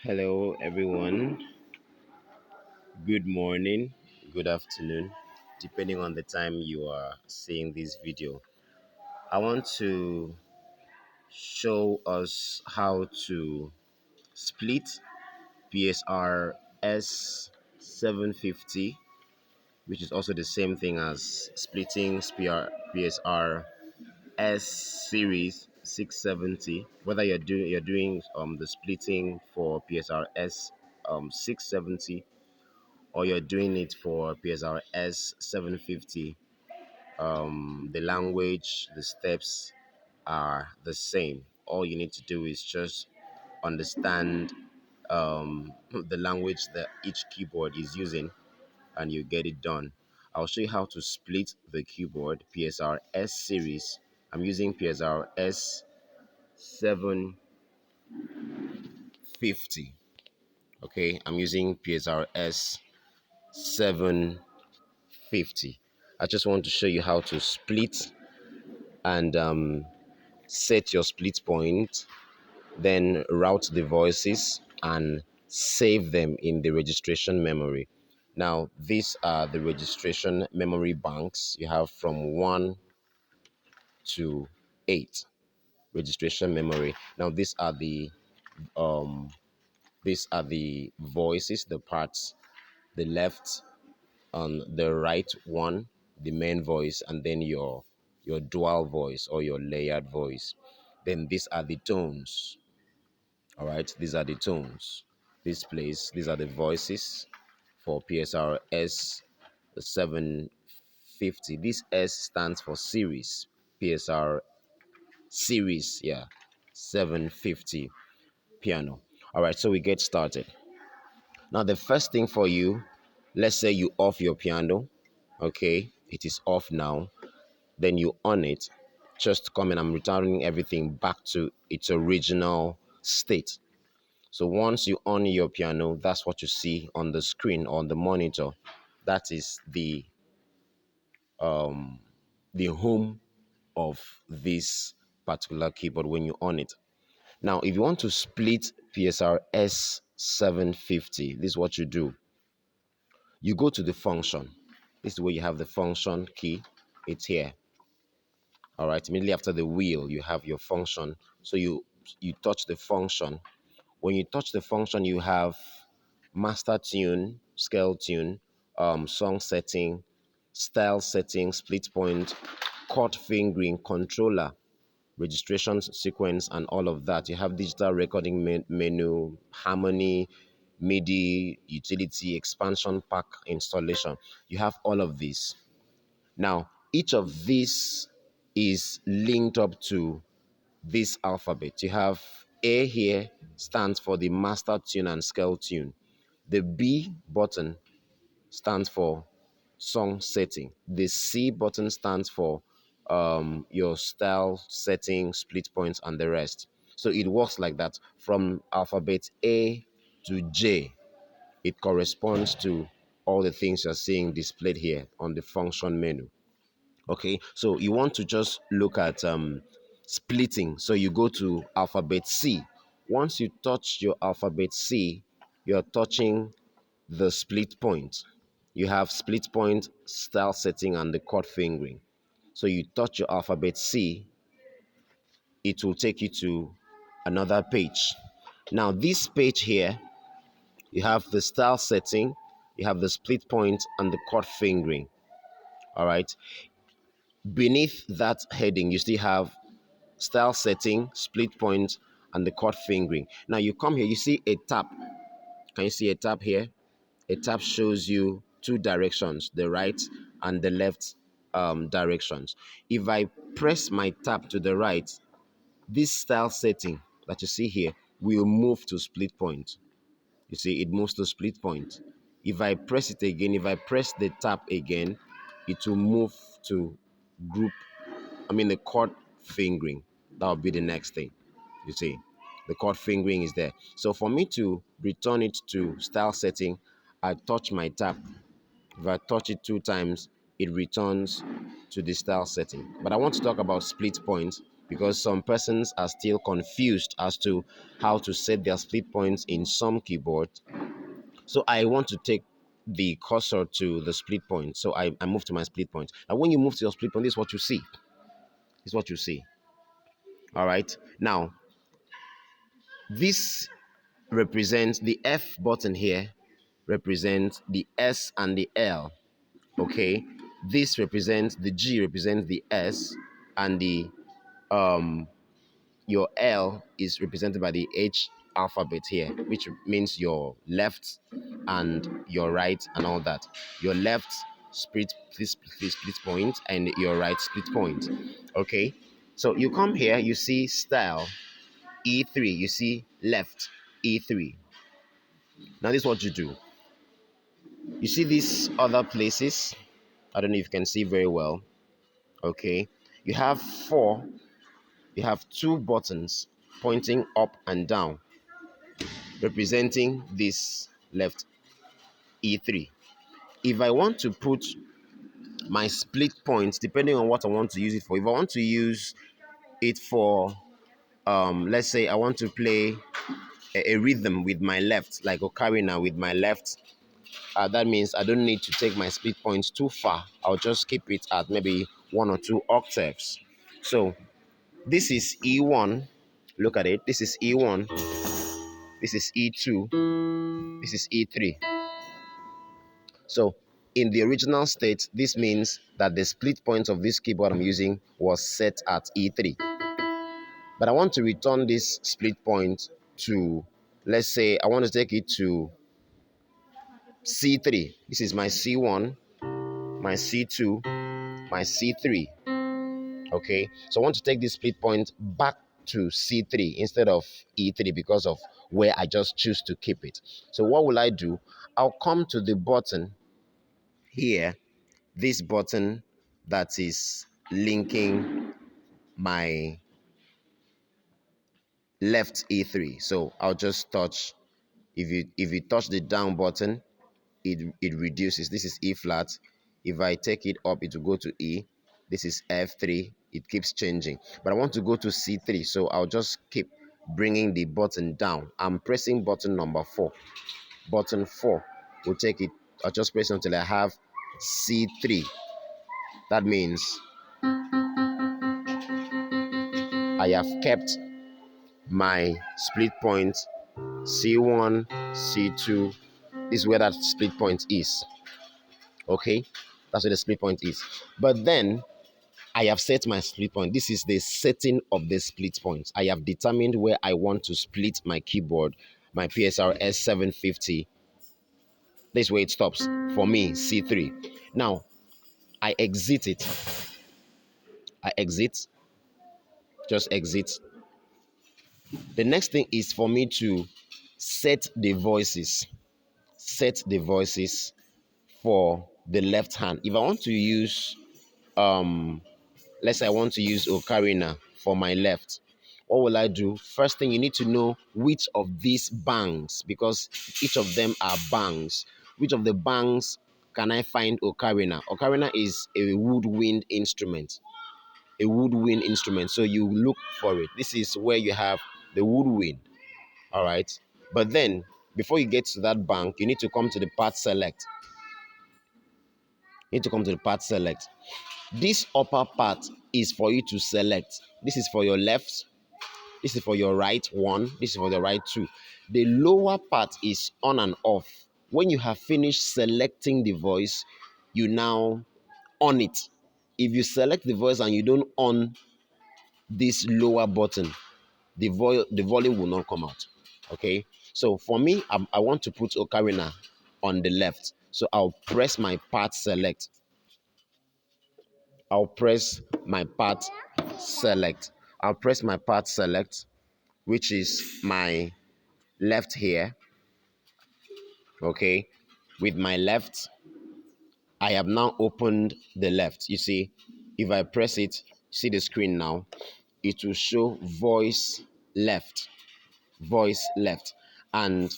Hello, everyone. Good morning, good afternoon, depending on the time you are seeing this video. I want to show us how to split PSR S750, which is also the same thing as splitting PSR S series 670. Whether you're doing the splitting for PSR S 670, or you're doing it for PSRS 750, the language, the steps are the same. All you need to do is just understand the language that each keyboard is using, and you get it done. I'll show you how to split the keyboard PSRS series. I'm using PSRS 750. Okay, I'm using PSRS 750. I just want to show you how to split and set your split point, then route the voices and save them in the registration memory. Now, these are the registration memory banks. You have from 1 to 8 registration memory. Now, um these are the voices, the parts, the left on the right one, the main voice, and then your dual voice or your layered voice. Then these are the tones. All right, these are the tones. These are the voices for PSRS 750. This S stands for series. PSR series, yeah, 750 piano. All right, so we get started. Now, the first thing for you, let's say you off your piano. Okay, it is off now. Then you on it. Just come and I'm returning everything back to its original state. So once you on your piano, that's what you see on the screen, on the monitor. That is the home of this particular keyboard when you on it. Now, if you want to split PSR S750, this is what you do. You go to the function. This is where you have the function key. It's here. All right. Immediately after the wheel, you have your function. So you touch the function. When you touch the function, you have master tune, scale tune, song setting, style setting, split point, chord fingering, controller, registration sequence, and all of that. You have digital recording menu, harmony, MIDI, utility, expansion pack installation. You have all of this. Now, each of these is linked up to this alphabet. You have A here stands for the master tune and scale tune. The B button stands for song setting. The C button stands for your style setting, split points, and the rest. So it works like that from alphabet A to J. It corresponds to all the things you're seeing displayed here on the function menu. Okay, so you want to just look at splitting. So you go to alphabet C. Once you touch your alphabet C, you're touching the split point. You have split point, style setting, and the chord fingering. So you touch your alphabet C, it will take you to another page. Now, this page here, you have the style setting, you have the split point, and the chord fingering. All right. Beneath that heading, you still have style setting, split point, and the chord fingering. Now, you come here, you see a tab. Can you see a tab here? A tab shows you two directions, the right and the left directions. If I press my tab to the right, this style setting that you see here will move to split point. You see, it moves to split point. If I press it again, if I press the tab again, it will move to group, the chord fingering. That will be the next thing. You see, the chord fingering is there. So for me to return it to style setting, I touch my tab. If I touch it 2 times, it returns to the style setting. But I want to talk about split point. because some persons are still confused as to how to set their split points in some keyboards. So I want to take the cursor to the split point. So I move to my split point. Now, when you move to your split point, this is what you see. This is what you see. All right. Now, this represents the F button here, represents the S and the L. Okay. This represents the G, represents the S, and the your L is represented by the H alphabet here, which means your left and your right and all that. Your left split point and your right split point. Okay, so you come here, you see style E3, you see left E3. Now this is what you do. You see these other places. I don't know if you can see very well. Okay, you have four. You have two buttons pointing up and down, representing this left E3. If I want to put my split point, depending on what I want to use it for, if I want to use it for, let's say I want to play a rhythm with my left, like ocarina with my left, that means I don't need to take my split points too far. I'll just keep it at maybe 1 or 2 octaves. So this is E1. Look at it. This is E1. This is E2. This is E3. So in the original state, this means that the split point of this keyboard I'm using was set at E3. But I want to return this split point to, let's say I want to take it to C3. This is my C1, my C2, my C3. Okay, so I want to take this split point back to C3 instead of E3 because of where I just choose to keep it. So what will I do? I'll come to the button here, this button that is linking my left E3. So I'll just touch, if you touch the down button, it reduces. This is E flat. If I take it up, it will go to E. This is F3. It keeps changing. But I want to go to C3, so I'll just keep bringing the button down. I'm pressing button number 4. Button 4 will take it. I'll just press until I have C3. That means I have kept my split point C1, C2. This is where that split point is. Okay, that's where the split point is. But then I have set my split point. This is the setting of the split point. I have determined where I want to split my keyboard, my PSR S750. This is where it stops for me, C3. Now I exit it. I exit, just exit. The next thing is for me to set the voices. Set the voices for the left hand. If I want to use, let's say I want to use ocarina for my left, what will I do? First thing, you need to know which of these bangs, because each of them are bangs. Which of the bangs can I find ocarina? Ocarina is a woodwind instrument. A woodwind instrument. So you look for it. This is where you have the woodwind. All right. But then before you get to that bang, you need to come to the part select. You need to come to the part select. This upper part is for you to select. This is for your left. This is for your right one. This is for the right two. The lower part is on and off. When you have finished selecting the voice, you now on it. If you select the voice and you don't on this lower button, the volume will not come out. Okay. So for me, I want to put ocarina on the left. So I'll press my part select. I'll press my part select. I'll press my part select, which is my left here. Okay. With my left, I have now opened the left. You see, if I press it, see the screen now, it will show voice left, voice left. And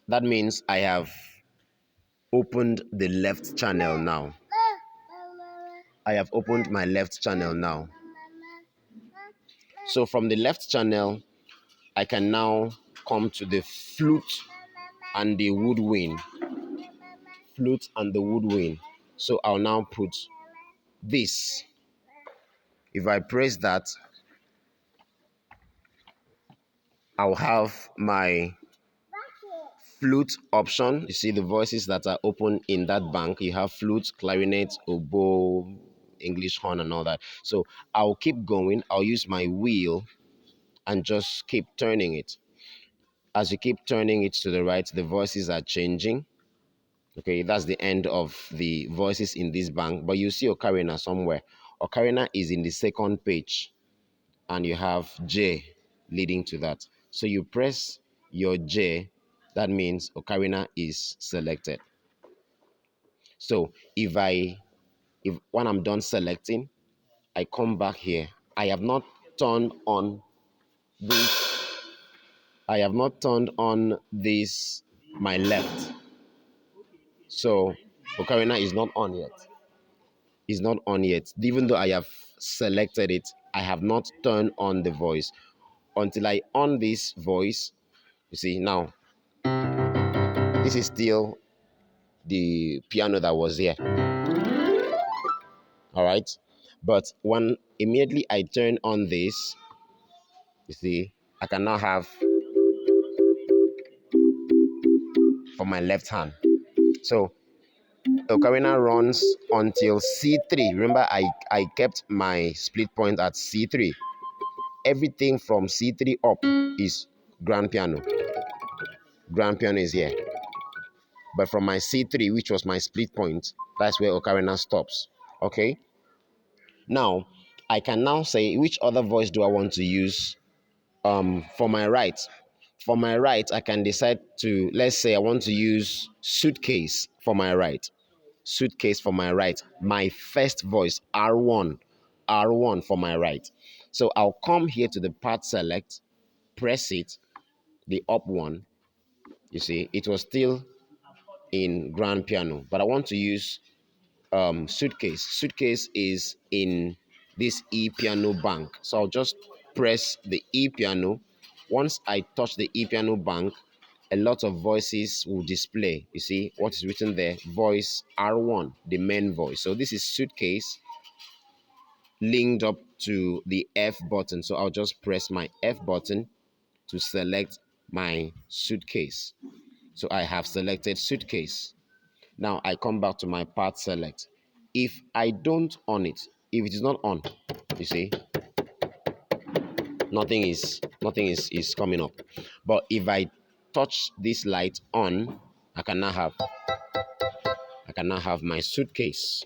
that means I have opened the left channel now. I have opened my left channel now. So from the left channel, I can now come to the flute and the woodwind. Flute and the woodwind. So I'll now put this. If I press that, I'll have my flute option. You see the voices that are open in that bank. You have flute, clarinet, oboe, English horn, and all that. So I'll keep going. I'll use my wheel and just keep turning it. As you keep turning it to the right, the voices are changing. Okay, that's the end of the voices in this bank. But you see ocarina somewhere. Ocarina is in the second page, and you have J leading to that. So you press your J, that means ocarina is selected. So if when I'm done selecting, I come back here. I have not turned on this. I have not turned on this my left. So ocarina is not on yet. Is not on yet. Even though I have selected it, I have not turned on the voice. Until I on this voice, you see now, this is still the piano that was here. All right. But when immediately I turn on this, you see, I can now have for my left hand. So ocarina runs until C3. Remember, I kept my split point at C3. Everything from C3 up is grand piano. Grand piano is here. But from my C3, which was my split point, that's where ocarina stops. Okay? Now, I can now say which other voice do I want to use for my right. For my right, I can decide to, let's say I want to use suitcase for my right. Suitcase for my right. My first voice, R1. R1 for my right. So I'll come here to the part select, press it, the up one. You see, it was still in grand piano, but I want to use suitcase. Suitcase is in this E piano bank. So I'll just press the E piano. Once I touch the E piano bank, a lot of voices will display. You see what is written there? Voice R1, the main voice. So this is suitcase linked up to the F button. So I'll just press my F button to select my suitcase. So I have selected suitcase. Now I come back to my part select. If I don't on it, if it is not on, you see, nothing is coming up. But if I touch this light on, I can now have my suitcase,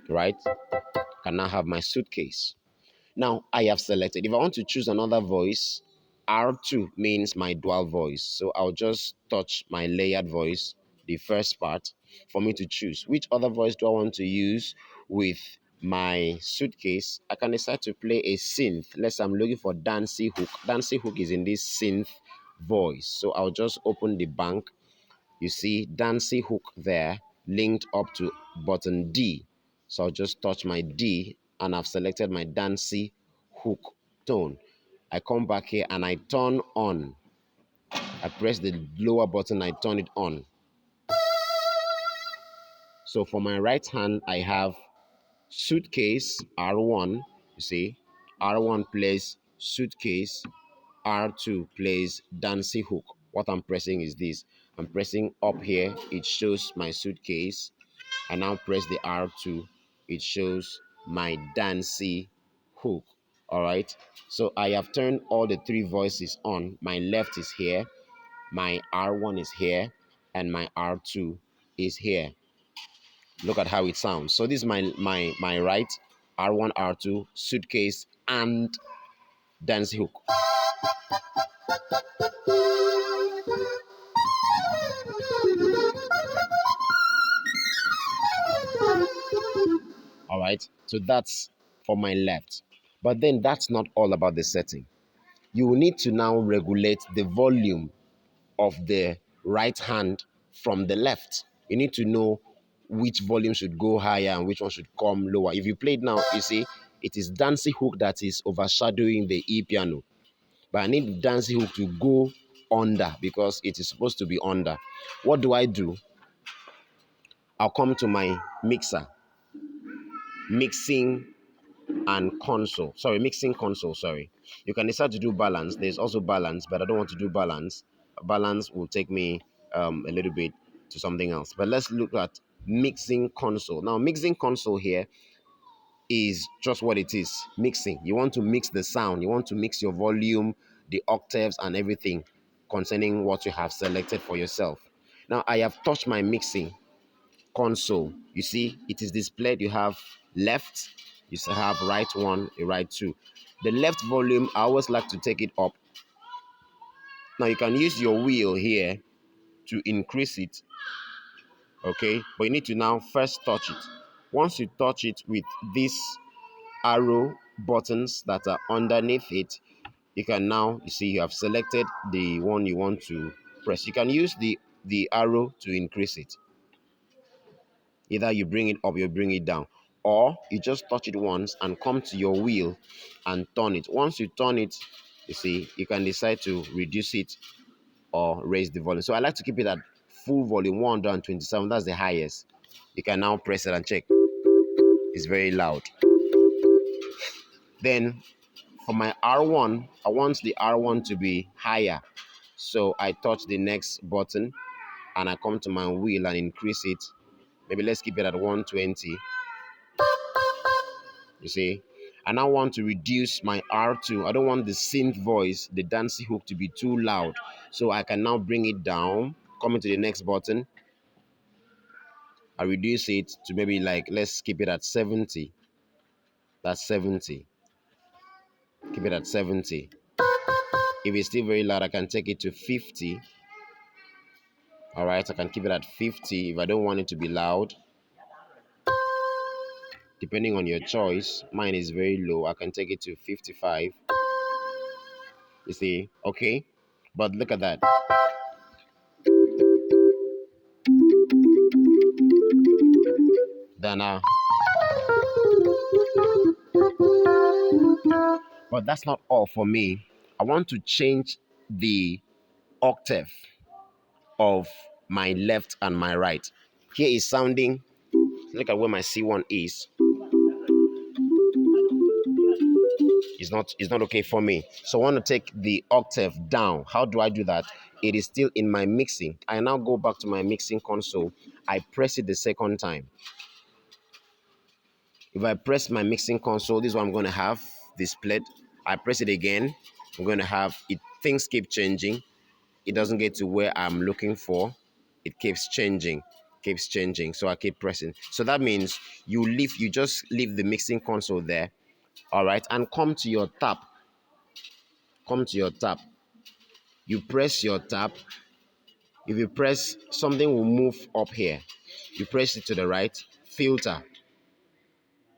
right? I can now have my suitcase. Now I have selected. If I want to choose another voice, R2 means my dual voice. So I'll just touch my layered voice, the first part, for me to choose. Which other voice do I want to use with my suitcase? I can decide to play a synth. Let's say I'm looking for Dancy Hook. Dancy Hook is in this synth voice. So I'll just open the bank. You see Dancy Hook there linked up to button D. So I'll just touch my D and I've selected my Dancy Hook tone. I come back here and I turn on. I press the lower button, I turn it on. So for my right hand, I have suitcase R1, you see, R1 plays suitcase, R2 plays Dancy Hook. What I'm pressing is this. I'm pressing up here, it shows my suitcase. I now press the R2, it shows my Dancy Hook. All right, so I have turned all the three voices on. My left is here, my R1 is here, and my R2 is here. Look at how it sounds. So this is my right, R1, R2, suitcase, and Dancy Hook. All right, so that's for my left. But then that's not all about the setting. You will need to now regulate the volume of the right hand from the left. You need to know which volume should go higher and which one should come lower. If you play it now, you see it is dancing hook that is overshadowing the E piano. But I need the dancing hook to go under because it is supposed to be under. What do? I'll come to my mixer, mixing and console. Sorry, mixing console, sorry. You can decide to do balance. There's also balance, but I don't want to do balance. Balance will take me a little bit to something else. But let's look at mixing console. Now, mixing console here is just what it is, mixing. You want to mix the sound. You want to mix your volume, the octaves, and everything concerning what you have selected for yourself. Now, I have touched my mixing console. You see, it is displayed. You have left, you have right one, a right two. The left volume, I always like to take it up. Now, you can use your wheel here to increase it, okay? But you need to now first touch it. Once you touch it with these arrow buttons that are underneath it, you can now, you see, you have selected the one you want to press. You can use the arrow to increase it. Either you bring it up, you bring it down, or you just touch it once and come to your wheel and turn it. Once you turn it, you see, you can decide to reduce it or raise the volume. So I like to keep it at full volume, 127. That's the highest. You can now press it and check. It's very loud. Then for my R1, I want the R1 to be higher. So I touch the next button and I come to my wheel and increase it. Maybe let's keep it at 120. You see, I now want to reduce my R2. I don't want the synth voice, the dancing hook, to be too loud. So I can now bring it down, come into the next button. I reduce it to maybe, like, let's keep it at 70. That's 70. Keep it at 70. If it's still very loud, I can take it to 50. All right, I can keep it at 50 if I don't want it to be loud. Depending on your choice, mine is very low. I can take it to 55. You see, okay? But look at that. Then, but that's not all for me. I want to change the octave of my left and my right. Here is sounding, look at where my C1 is. It's not okay for me. So I want to take the octave down. How do I do that? It is still in my mixing. I now go back to my mixing console. I press it the second time. If I press my mixing console, this is what I'm going to have displayed. I press it again. I'm going to have it. Things keep changing. It doesn't get to where I'm looking for. It keeps changing, So I keep pressing. So that means you just leave the mixing console there, all right, and come to your tab. You press your tab. If you press, something will move up here. You press it to the right. Filter.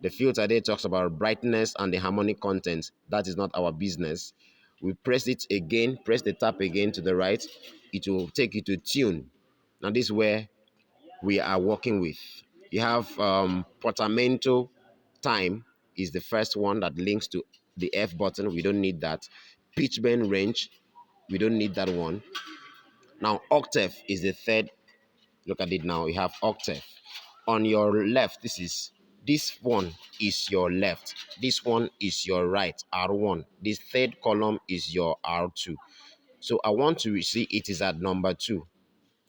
The filter there talks about brightness and the harmonic content. That is not our business. We press it again, press the tab again to the right. It will take you to tune. Now this is where we are working with. You have portamento time is the first one that links to the F button. We don't need that. Pitch bend range, we don't need that one. Now octave is the third. Look at it now. You have octave. On your left, this one is your left. This one is your right, R1. This third column is your R2. So I want to see it is at number 2.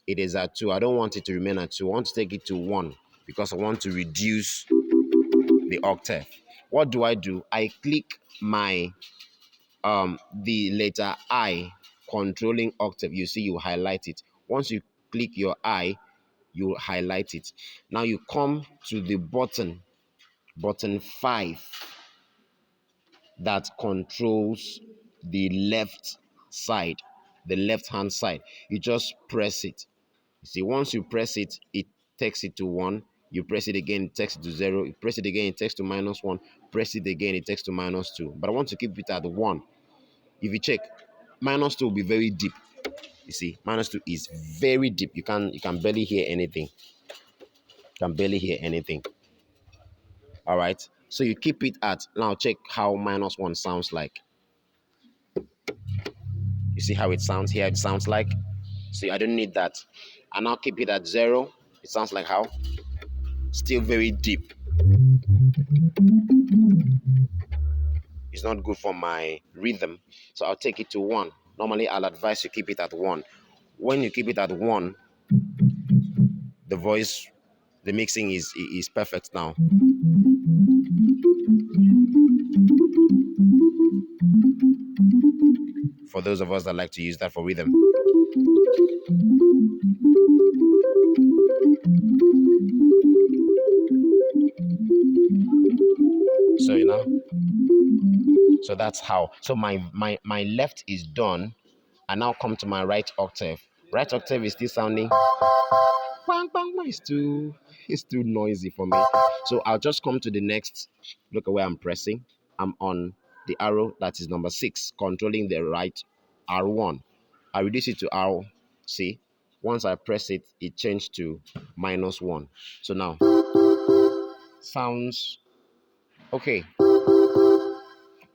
It is at 2. I don't want it to remain at 2. I want to take it to 1 because I want to reduce the octave. What do? I click my the letter I controlling octave. You see, you highlight it. Once you click your I, you highlight it. Now you come to the button 5, that controls the left side, the left hand side. You just press it. You see, once you press it, it takes it to 1. You press it again, it takes it to 0. You press it again, it takes to -1. Press it again, it takes to -2. But I want to keep it at 1. If you check, -2 will be very deep. You see, -2 is very deep. You can barely hear anything. All right. So you keep it at, now check how -1 sounds like. You see how it sounds here? It sounds like, see, I don't need that. I now keep it at 0. It sounds like how? Still very deep. It's not good for my rhythm. So I'll take it to 1. Normally, I'll advise you keep it at 1. When you keep it at 1, the voice, the mixing is perfect now. For those of us that like to use that for rhythm. So you know, so that's how. So my left is done. I now come to my right octave. Right octave is still sounding bang bang bang. It's too noisy for me. So I'll just come to the next. Look at where I'm pressing. I'm on the arrow that is number 6, controlling the right R1. I reduce it to R. See, once I press it, it changed to -1. So now sounds okay.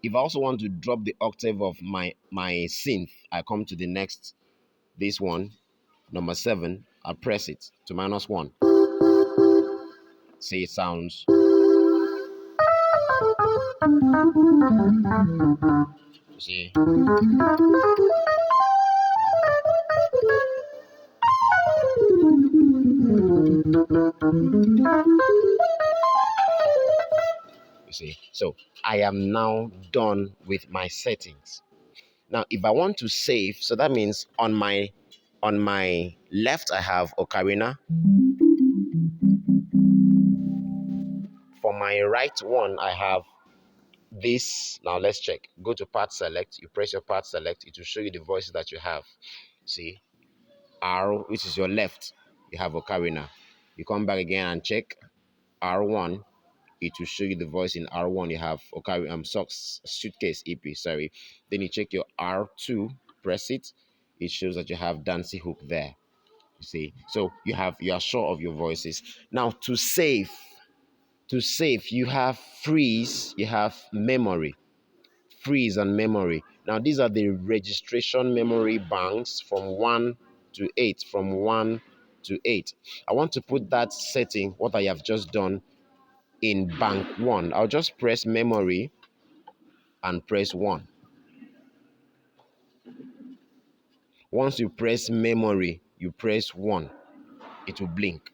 If I also want to drop the octave of my synth, I come to the next, this one, number 7. I press it to -1. See, it sounds. You see, you see. So I am now done with my settings. Now, if I want to save, so that means on my left I have ocarina. For my right one, I have this. Now let's check. Go to part select. You press your part select. It will show you the voices that you have. See, R, which is your left, you have ocarina. You come back again and check R1. It will show you the voice in R1. You have ocarina, socks, suitcase EP. Sorry. Then you check your R2. Press it. It shows that you have Dancy Hook there. You see, so you are sure of your voices. Now to save, you have freeze, you have memory, freeze and memory. Now these are the registration memory banks from 1 to 8, from 1 to 8. I want to put that setting, what I have just done, in bank 1. I'll just press memory and press 1. Once you press memory, you press 1, it will blink.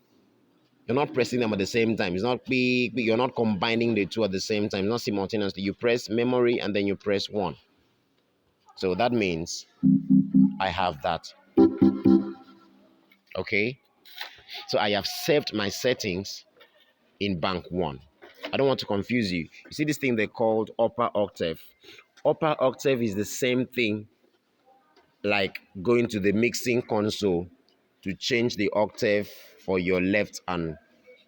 You're not pressing them at the same time. It's not big, big. You're not combining the two at the same time, not simultaneously. You press memory and then you press 1. So that means I have that. Okay. So I have saved my settings in bank 1. I don't want to confuse you. You see this thing they called upper octave. Upper octave is the same thing like going to the mixing console to change the octave for your left and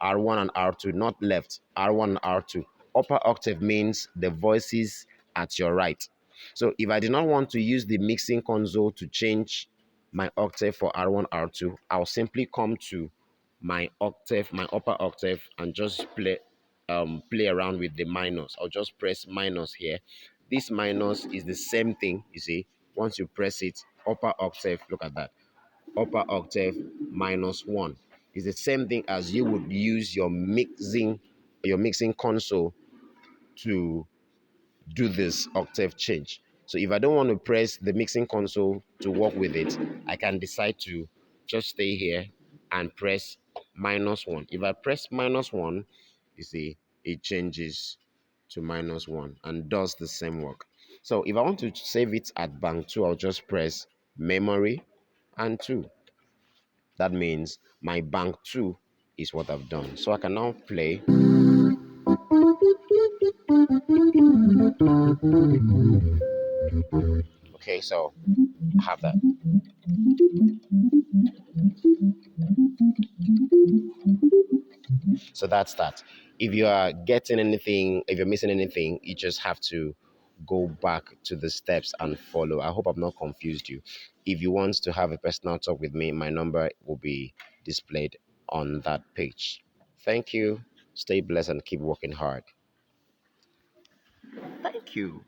R1 and R2, not left, R1 and R2. Upper octave means the voices at your right. So if I did not want to use the mixing console to change my octave for R1, R2, I'll simply come to my octave, my upper octave, and just play around with the minus. I'll just press minus here. This minus is the same thing, you see. Once you press it, upper octave, look at that. Upper octave -1 is the same thing as you would use your mixing console to do this octave change. So if I don't want to press the mixing console to work with it, I can decide to just stay here and press -1. If I press -1, you see, it changes to -1 and does the same work. So if I want to save it at bank 2, I'll just press memory and 2. That means my bank 2 is what I've done. So I can now play. Okay, so I have that. So that's that. If you are getting anything, if you're missing anything, you just have to go back to the steps and follow. I hope I've not confused you. If you want to have a personal talk with me, my number will be displayed on that page. Thank you. Stay blessed and keep working hard. Thank you.